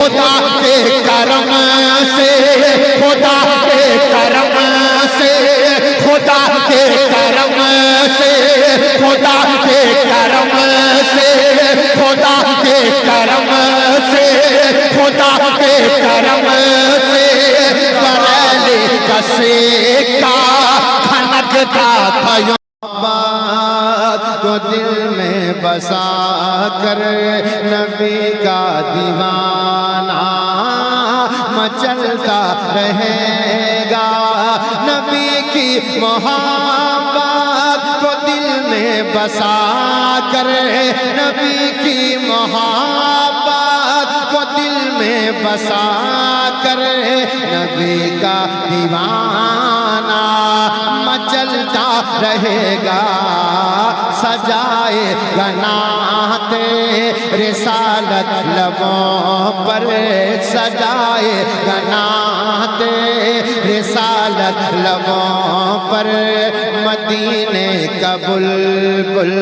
खुदा के करम से, खुदा के करम से, खुदा के करम से, खुदा के करम से, खुदा के करम से, खुदा के करम से बरेली कसे का खनकता था तो दिल में बसा कर नबी का दीवाना मचलता रहेगा। नबी की मोहब्बत को दिल में बसा कर, नबी की मोहब्बत को दिल में बसा कर नबी का दीवाना मचलता रहेगा। सजाए गनाते रिसालत लबों पर, सजाए गनाते रिसालत लबों पर मदीने का बुलबुल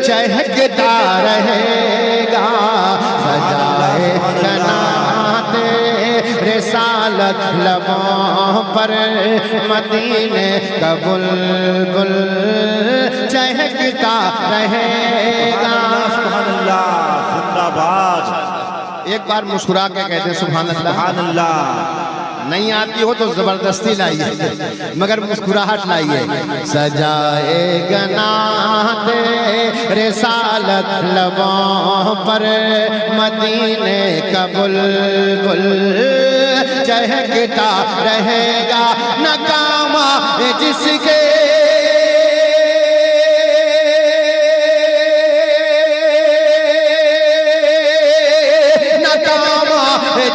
चहकता रहेगा। सजाए गनाते रिसालत लबों पर मदीने का बुलबुल चहकता रहेगा। सुभान अल्लाह, जिंदाबाद। एक बार मुस्कुरा के कहते हैं सुभान अल्लाह। सुभान अल्लाह। नहीं आती हो तो जबरदस्ती लाइए, मगर मुस्कुराहट लाइए। सजाए गनाते रिसालत लबों पर मदीने का बुलबुल चहकता रहेगा। नकामा जिसके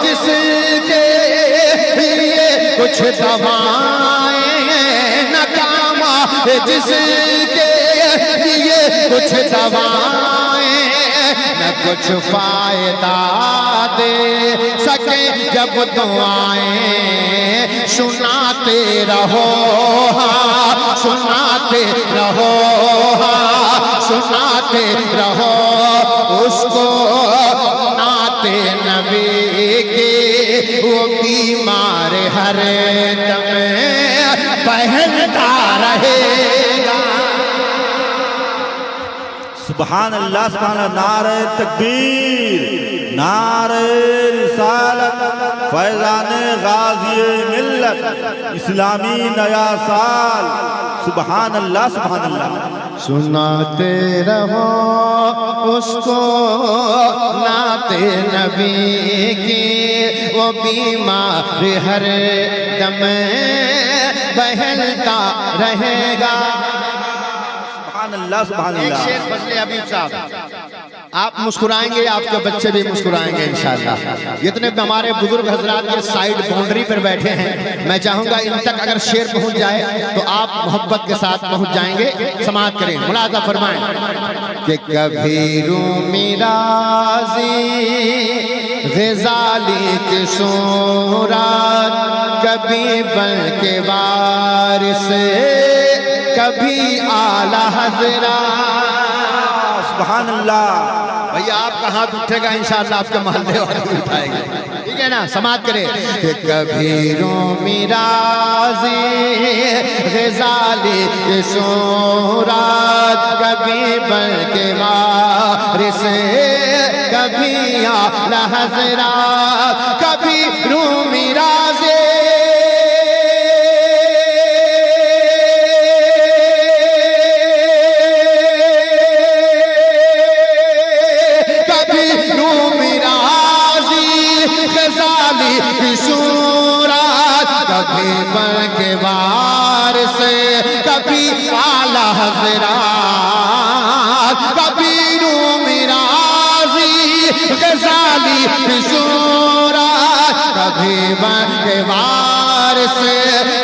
जिसके लिए कुछ दवाएं नकामा, जिसके लिए कुछ दवाएं न कुछ फायदा दे सके जब दुआएं सुनाते रहो, सुनाते रहो, सुनाते रहो उसको नाते नबी के। वो बीमार हर दम पहनता रहेगा। सुभान अल्लाह, सुभान अल्लाह। नारे तकबीर, नारे रिसालत, फैज़ाने गाज़ी मिल्लत, इस्लामी नया साल। सुभान अल्लाह, सुभान अल्लाह। सुनाते रहो उसको नाते नबी की, वो बीमार हर दम बहलता रहेगा। सुभान अल्लाह, सुभान एक अल्लाह। शेर फजले हबीब साहब, आप मुस्कुराएंगे आपके बच्चे भी मुस्कुराएंगे इंशाअल्लाह। जितने भी हमारे बुजुर्ग हजरात के साइड बाउंड्री पर बैठे हैं, मैं चाहूंगा इन तक अगर शेर पहुंच जाए तो आप मोहब्बत के साथ पहुंच जाएंगे। समाअत करें, मुलाज़ा फरमाएं कि कभी रूमी राज़ी ग़ज़ाली की सूरत, कभी बल के वारिस, कभी आला हज़रत। सुभान अल्लाह। भैया आपका हाथ उठेगा इंशाअल्लाह, आपके मोहल्ले वाले उठाएंगे, ठीक है ना। समाअत करें कि कभी रूमी राज़ी ग़ज़ाली की सूरत, कभी बल के वारिस, कभी आला हज़रत, कभी रूमी राज़ी कभी बल के वारिस, कभी आला हज़रत, कभी रूमी राज़ी ग़ज़ाली की सूरत, कभी बल के वारिस,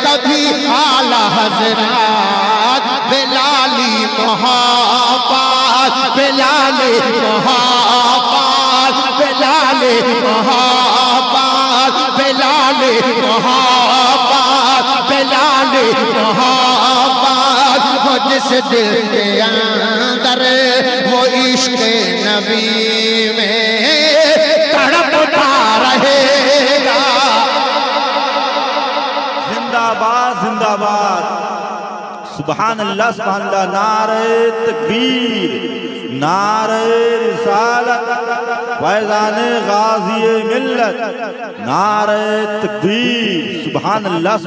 कभी आला हज़रत। बिलाली मोहब्बत, बिलाली मोहब्बत, बिलाली मोहब्बत, बिलाली मोहब्बत, बिलाली मोहब्बत। वो जिस दिल के अंदर वो इश्क़ नबी में तड़पता सुभान अल्लाह नारे तकबीर नारे रिसालत फैज़ान गाज़ी मिल्लत नारे तकबीर सुभान अल्लाह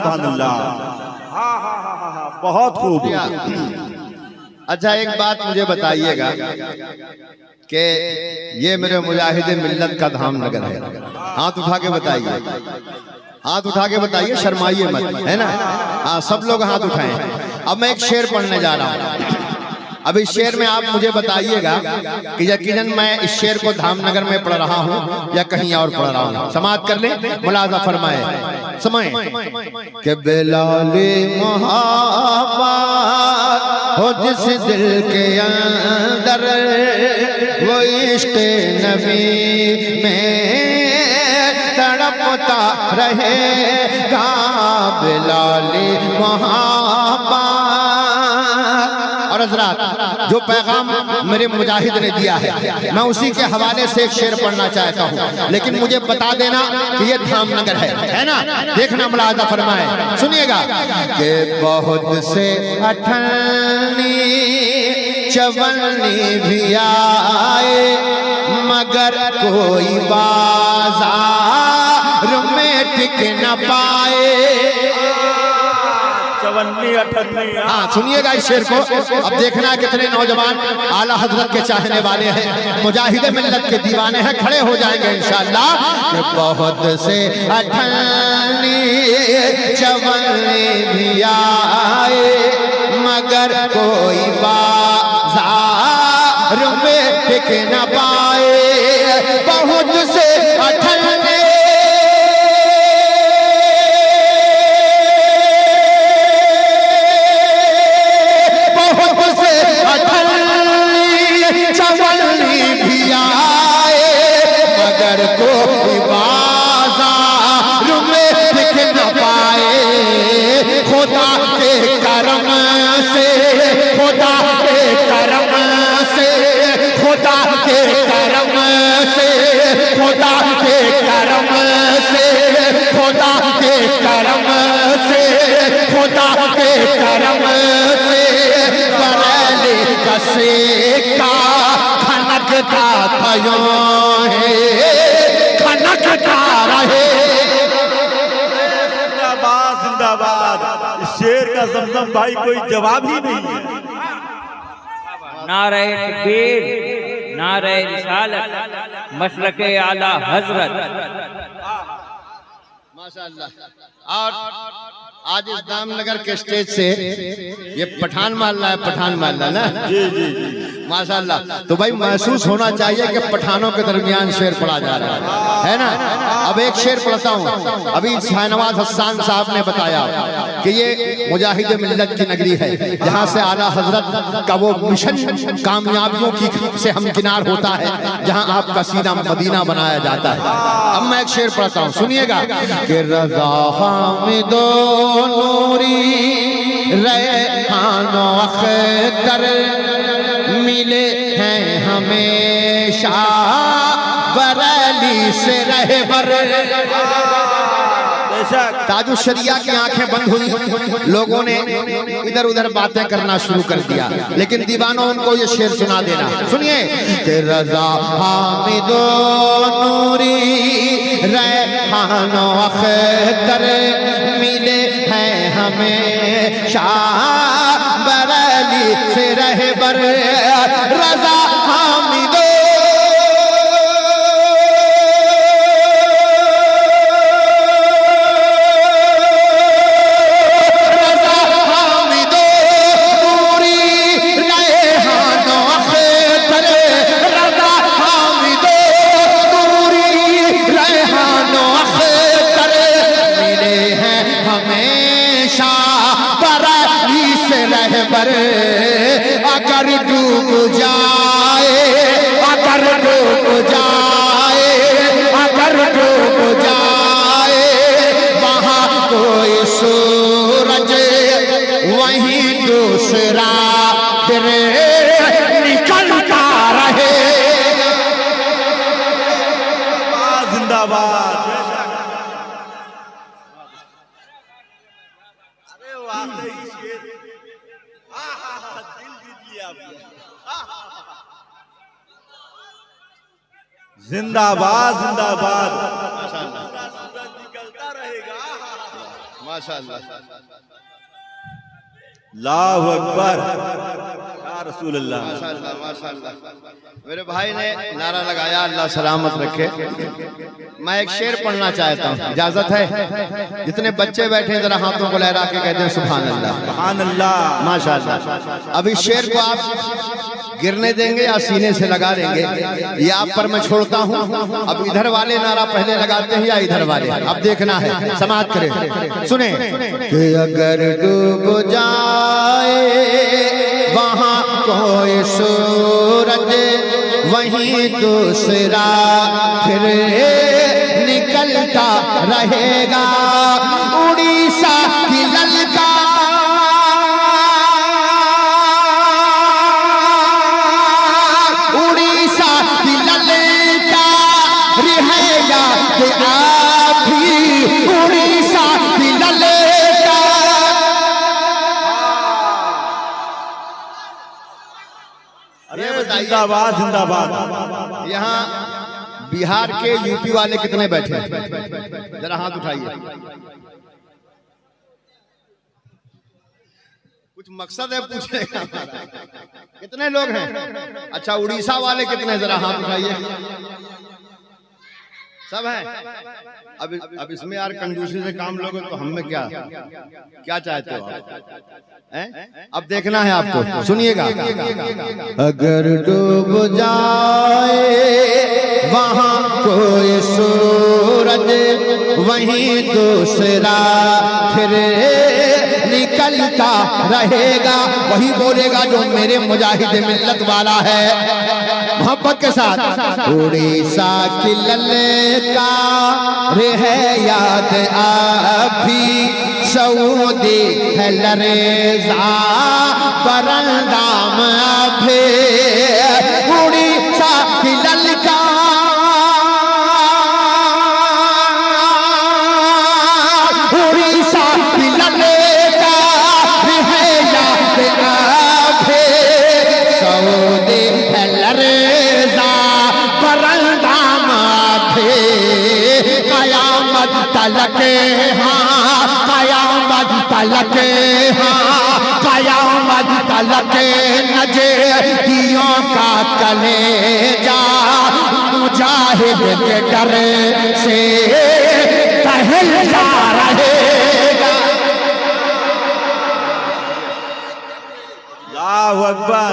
बहुत खूब। अच्छा एक बात मुझे बताइएगा कि ये मेरे मुजाहिद मिल्लत का धाम नगर है, हाथ उठा के बताइए, हाथ उठा के बताइए, शर्माइए मत, है ना? हाँ सब लोग हाथ उठाएं। अब मैं एक शेर पढ़ने जा रहा हूँ। अब इस शेर में आप मुझे बताइएगा कि यकीनन मैं इस शेर को धामनगर में पढ़ रहा हूँ या कहीं और पढ़ रहा हूँ। समाअत कर ले, मुलाजा फरमाए, समय के बिलाले मोहब्बत हो जिस दिल के अंदर वो इश्क नबी में तड़पता रहेगा। बिलाले मोहब्बत। और हज़रात जो पैगाम मेरे मुजाहिद ने दिया है मैं उसी के हवाले से एक शेर पढ़ना चाहता हूँ, लेकिन मुझे बता देना कि ये धामनगर है ना? देखना, मुलाजा फरमाए, सुनिएगा कि बहुत से अठन्नी चवन्नी भी आए मगर कोई बाजार में टिक न पाए। हाँ सुनिएगा इस शेर को। अब देखना कितने नौजवान आला हजरत के चाहने वाले हैं, मुजाहिद मिल्लत के दीवाने हैं, खड़े हो जाएंगे इंशाअल्लाह। बहुत से अठन्नी चवन्नी भी आए मगर कोई बाजार में टिक न पाए। बहुत से अठन्नी चवन्नी भी आए मगर कोई बाजार में टिक न पाए। खुदा के करम से, खुदा के करम से, खुदा के करम से, खुदा के करम से, खुदा के करम से, खुदा के करम से बरेली कसे का खनकता थयो है, खनकता रहे। जिंदाबाद जिंदाबाद। इस शेर का जमजम भाई कोई जवाब ही नहीं है। नारे तकबीर, नारे रिसालत, मसलके आला हजरत। माशाअल्लाह। और आज इस धामनगर के स्टेज से ये पठान माल्ला है, पठान माल्ला ना? जी जी जी माशाअल्लाह। तो भाई महसूस होना चाहिए कि पठानों के दरमियान शेर पढ़ा जा रहा है ना? अब एक शेर पढ़ता हूँ। अभी शाहनवाज हसन साहब ने बताया कि ये मुजाहिद मिल्लत की नगरी है जहाँ से आला हजरत का वो मिशन कामयाबियों की से हमकिनार होता है, जहाँ आपका सीना मदीना बनाया जाता है। अब मैं एक शेर पढ़ता हूँ, सुनिएगा कि रज़ा हामिदो नूरी रैहानो अख्तर मिले हैं हमेशा बरेली से रहबर। ताजुश शरिया की आंखें बंद हुई, लोगों ने इधर उधर बातें करना शुरू कर दिया, लेकिन दीवानों उनको ये शेर सुना देना। सुनिए कि रज़ा हामिदो नूरी रैहानो अख्तर मिले हैं हमेशा बरेली से रहबर। रज़ा हामिदो अगर डूब जाए, अगर डूब जाए, अगर डूब जाए वहाँ कोई सूरज वहीं दूसरा फिर निकलता रहे। जिंदाबाद। अरे वाकई जिंदाबाद जिंदाबाद। माशाअल्लाह। अल्लाहु अकबर या रसूल अल्लाह। माशाअल्लाह माशाअल्लाह। मेरे भाई ने नारा लगाया, अल्लाह सलामत रखे। मैं एक शेर पढ़ना चाहता हूँ, इजाजत है? जितने बच्चे बैठे जरा हाथों को लहरा के कहते हैं सुभान अल्लाह। सुभान अल्लाह माशाअल्लाह। अब इस शेर को आप गिरने देंगे या सीने से लगा देंगे, ये आप पर मैं छोड़ता हूँ। अब इधर वाले नारा पहले लगाते हैं या इधर वाले, अब देखना है। समाप्त करें, सुने कि अगर डूब जाए वहाँ कोई सूरज, वहीं दूसरा फिर निकलता रहेगा। उड़ीसा की ललकार, उड़ीसा की ललकार है याद आप भी, उड़ीसा की ललकार। अरे जिंदाबाद जिंदाबाद। यहाँ बिहार के यूपी वाले कितने बैठे हैं? जरा हाथ उठाइए। कुछ मकसद है पूछने का? कितने लोग हैं? अच्छा, उड़ीसा वाले कितने? जरा हाथ उठाइए। सब है। अब इसमें यार कंजूसी से काम लोगे तो हम में क्या चाहते हो आप? अब देखना है आपको, सुनिएगा। अगर डूब जाए वहाँ कोई सूरज, वहीं दूसरा फिर निकलता रहेगा। वही बोलेगा जो मेरे मुजाहिद मिल्लत वाला है, मोहब्बत के साथ। उड़ीसा की ललकार है याद आप भी, सऊदी है लरेजा परंदाम भी। उड़ीसा की ललकार, उड़ीसा की ललकार है याद आप भी, सऊदी है लरेजा परंदाम भी। कयामत तलक, हाँ कयामत तलक, हाँ कयामत तलक नजदियों का कलेजा मुजाहिद के डर से टहलता रहेगा। अल्लाहु अकबर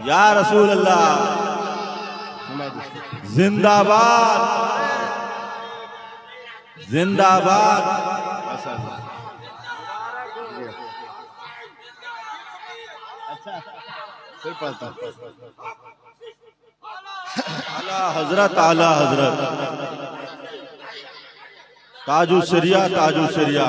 या रसूल अल्लाह। जिंदाबाद जिंदाबाद। आला हजरत, आला हजरत, ताजु शरिया, ताजु शरिया।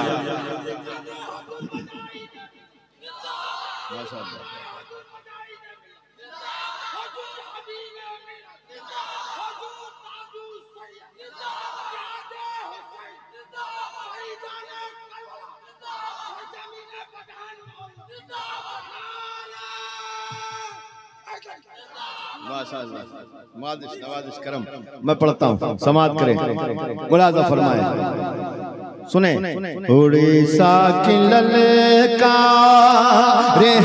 नवाजिश करम। मैं पढ़ता हूँ, समाप्त करें, मुलाज़ा फरमाए। सुने, उड़ीसा की ललकार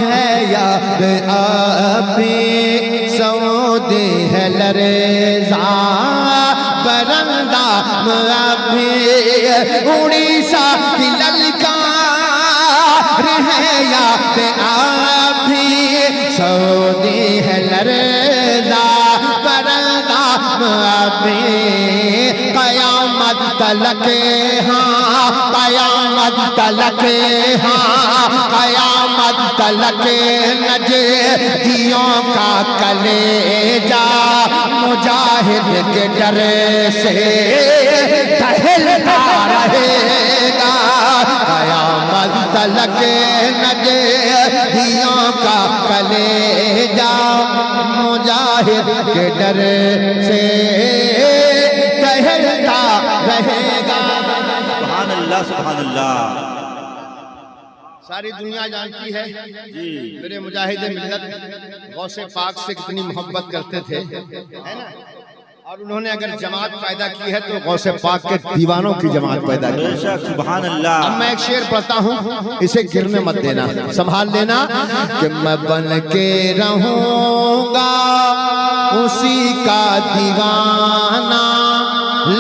है याद अभी, सऊदी है लरेजा परंदाम अभी। उड़ीसा की ललकार है याद अभी, सऊदी है लरेजा परंदाम अभी। कयामत तलक, हाँ कयामत तलक, हाँ कयामत तलक नजदियों का कलेजा मुजाहिद के डर से टहलता रहेगा। कयामत तलक नजदियों का कलेजा मुजाहिद के डर से टहलता रहेगा। सुभान अल्लाह सुभान अल्लाह। सारी दुनिया जानती है जी मेरे मुजाहिद मिल्लत गौसे पाक से कितनी मोहब्बत करते थे, है ना। और उन्होंने अगर जमात पैदा की है तो गौसे पाक के दीवानों की जमात पैदा की। बेशक सुभान अल्लाह। अब मैं एक शेर पढ़ता हूँ, इसे गिरने मत देना, संभाल लेना। कि मैं बन के रहूंगा उसी का दीवाना,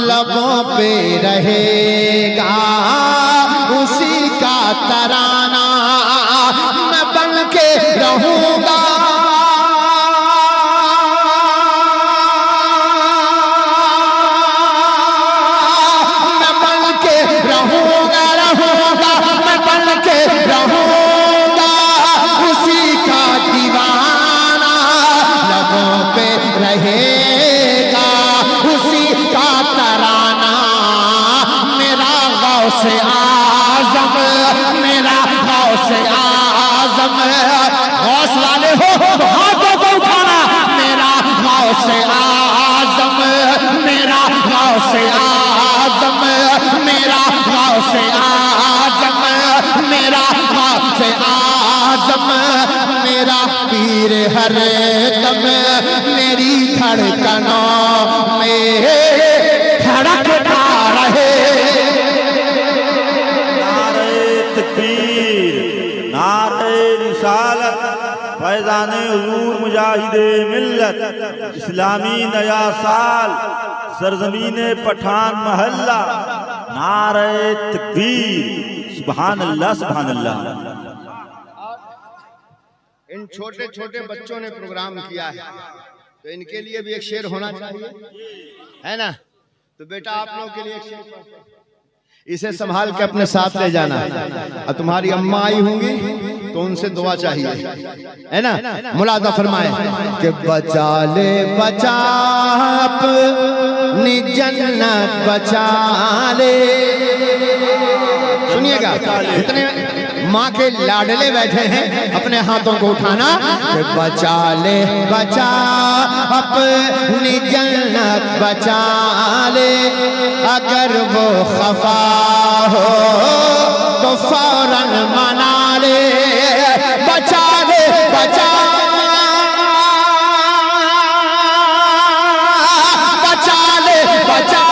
लबों पे रहेगा उसी का तराना। मैं बन के रहूंगा रहेगा उसी का तराना। मेरा गौसे आज़म, मेरा गौसे आज़म, गौस वाले हो तो हाथों को उठाना। मेरा गौसे आज़म, मेरा गौसे आज़म, मेरा गौसे आज़म, मेरा गौसे आज़म, मेरा पीर हर दम मेरी धड़कनों में धड़कता रहे। नारे तकबीर, नारे रिसालत, फैज़ाने हुजूर मुजाहिदे मिल्लत, इस्लामी नया साल, सरजमीने पठान महल्ला, नारे तकबीर, सुभान अल्लाह सुभान अल्लाह। इन छोटे छोटे बच्चों ने प्रोग्राम किया है तो इनके लिए भी एक शेर होना चाहिए, है ना? तो बेटा आप लोगों के लिए एक शेर, इसे संभाल के अपने साथ ले जाना। और तुम्हारी अम्मा आई होंगी तो उनसे दुआ चाहिए, है ना? मुलाजा फरमाए कि बचा ले बचा अपनी जन्नत बचा ले। सुनिएगा, इतने माँ के लाडले बैठे हैं, अपने हाथों को उठाना कि बचा ले बचा अपनी जन्नत बचा ले। अगर वो खफा हो तो फौरन मना ले। बचा ले बचा, बचा ले बचा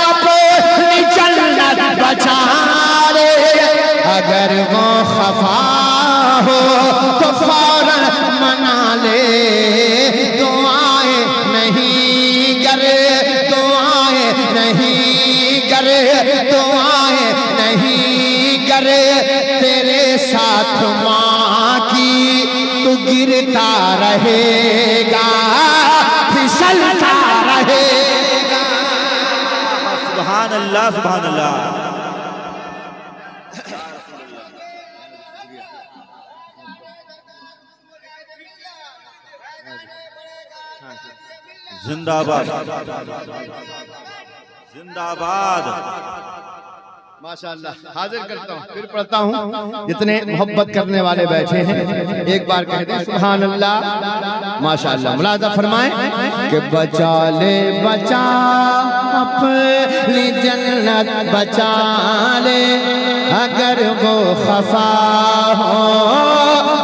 अपनी जन्नत बचा ले। अगर वो खफा हो तो फौरन मना ले। दुआएं नहीं करे, दुआएं नहीं करे, दुआएं नहीं करे, तेरे साथ माँ की तू गिरता रहेगा, फिसलता रहेगा। सुभान अल्लाह सुभान अल्लाह। जिंदाबाद जिंदाबाद। माशाअल्लाह, हाजिर करता हूँ, फिर पढ़ता हूँ। जितने मोहब्बत करने वाले बैठे हैं एक बार कह दें सुभान अल्लाह। माशाअल्लाह, मुलाजा फरमाएं कि बचा ले बचा अपनी जन्नत बचा ले। अगर वो खफा हो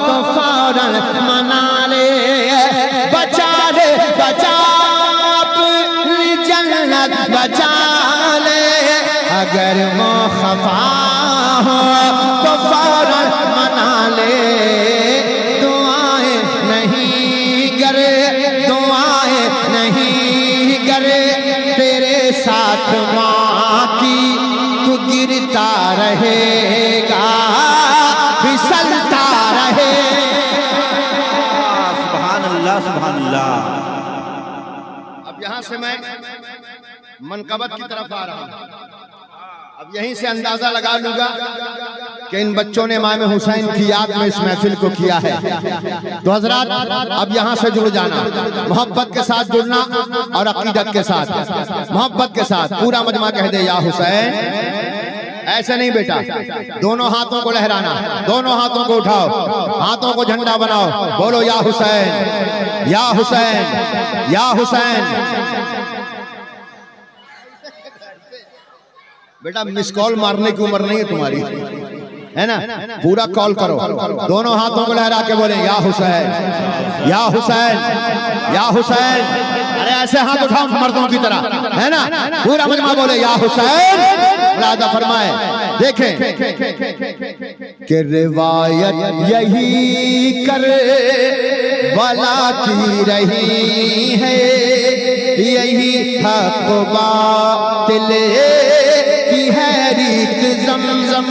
तो फौरन मना ले। बचा ले बचा अपनी जन्नत बचा ले। अगर वो खफा हो तो फौरन मना ले। दुआएं नहीं करे, दुआएं नहीं करे, तेरे साथ माँ की तू गिरता रहेगा, फिसलता रहेगा। सुभान अल्लाह सुभान अल्लाह। अब यहाँ से मैं मनकबत की तरफ आ रहा हूँ। अब यहीं से अंदाजा लगा लूंगा कि इन बच्चों ने इमाम हुसैन की याद में इस महफिल को किया है। तो हजरात अब यहाँ से जुड़ जाना, मोहब्बत के साथ जुड़ना और अकीदत के साथ, मोहब्बत के साथ पूरा मजमा कह दे या हुसैन। ऐसे नहीं बेटा, दोनों हाथों को लहराना, दोनों हाथों को उठाओ, हाथों को झंडा बनाओ, बोलो या हुसैन या हुसैन या हुसैन। बेटा मिस कॉल मारने की उम्र नहीं है तुम्हारी, है ना? पूरा कॉल करो, दोनों हाथों को लहरा के बोले या हुसैन या हुसैन या हुसैन। अरे ऐसे हाथ उठाओ मर्दों की तरह, है ना, पूरा मजमा बोले या हुसैन। मुरादा फरमाए, देखें कि रिवायत यही कर वाला की रही है, यही हक बातिल की है रीत ज़मज़म।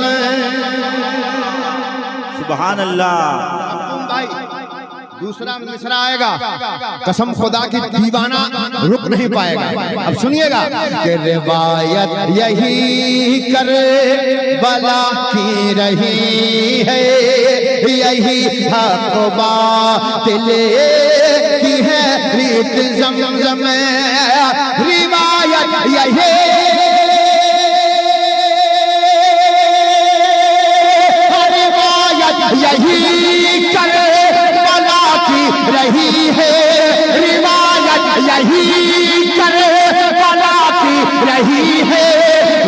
सुभान अल्लाह। दूसरा मिसरा आएगा, कसम खुदा की दीवाना रुक नहीं पाएगा। अब सुनिएगा कि रिवायत यही कर वाला की रही है, यही हक बातिल की है रीत ज़मज़म। रिवायत यही कर वाला की रही है, रिवायत यही कर वाला की रही है,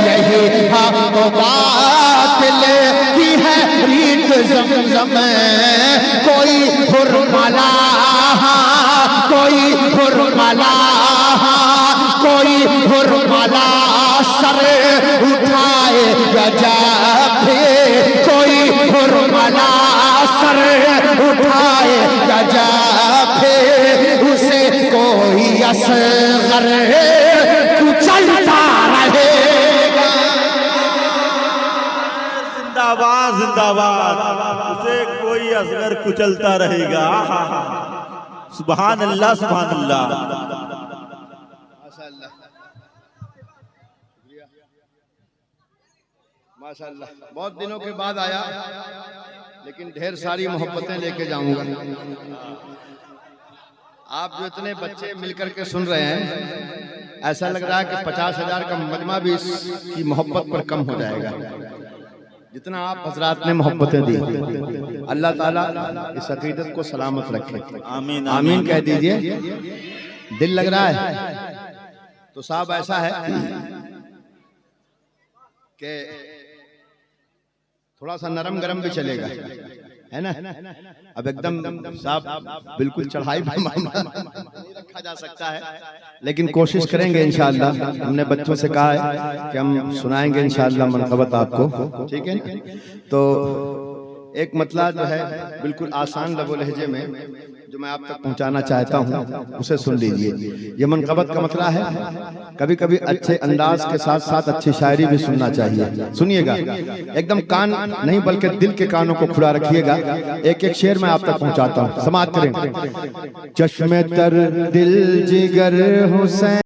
यही हक बातिल की है रीत ज़मज़म। कोई हुरमला, कोई हुरमला, कोई हुरमला सर उठाए गजब, कोई हुरमला सर उठाए गजब, उसे कोई असगर कुचलता रहेगा। जिंदाबाद जिंदाबाद, उसे कोई असगर कुचलता रहेगा। सुभान अल्लाह सुभान अल्लाह। माशाअल्लाह, बहुत दिनों के बाद आया, लेकिन ढेर सारी मोहब्बतें लेके जाऊंगा। आप जो इतने बच्चे मिलकर के सुन रहे हैं, ऐसा लग रहा है कि 50,000 का मजमा भी इसकी मोहब्बत पर कम हो जाएगा, जितना आप हजरात ने मोहब्बतें दी। अल्लाह ताला इस अकीदत को सलामत रखे, आमीन आमीन कह दीजिए। दिल लग रहा है तो साहब ऐसा है कि थोड़ा सा नरम गरम भी चलेगा, है ना। अब एकदम साहब बिल्कुल चढ़ाई पे नहीं रखा जा सकता है, लेकिन कोशिश करेंगे इंशाअल्लाह। हमने बच्चों से कहा है कि हम सुनाएंगे इंशाअल्लाह मनक़बत आपको, ठीक है ना। तो एक मतला जो है बिल्कुल आसान लबो लहजे में जो मैं आप तक पहुंचाना चाहता हूं, उसे सुन लीजिए। ये मनक़बत का मतला है, कभी कभी अच्छे अंदाज के साथ साथ अच्छी शायरी भी सुनना चाहिए। सुनिएगा, एकदम कान नहीं बल्कि दिल के कानों को खुला रखिएगा। एक एक शेर मैं आप तक पहुंचाता हूं, समाअत करें। चश्मे तर दिल जिगर हुसैन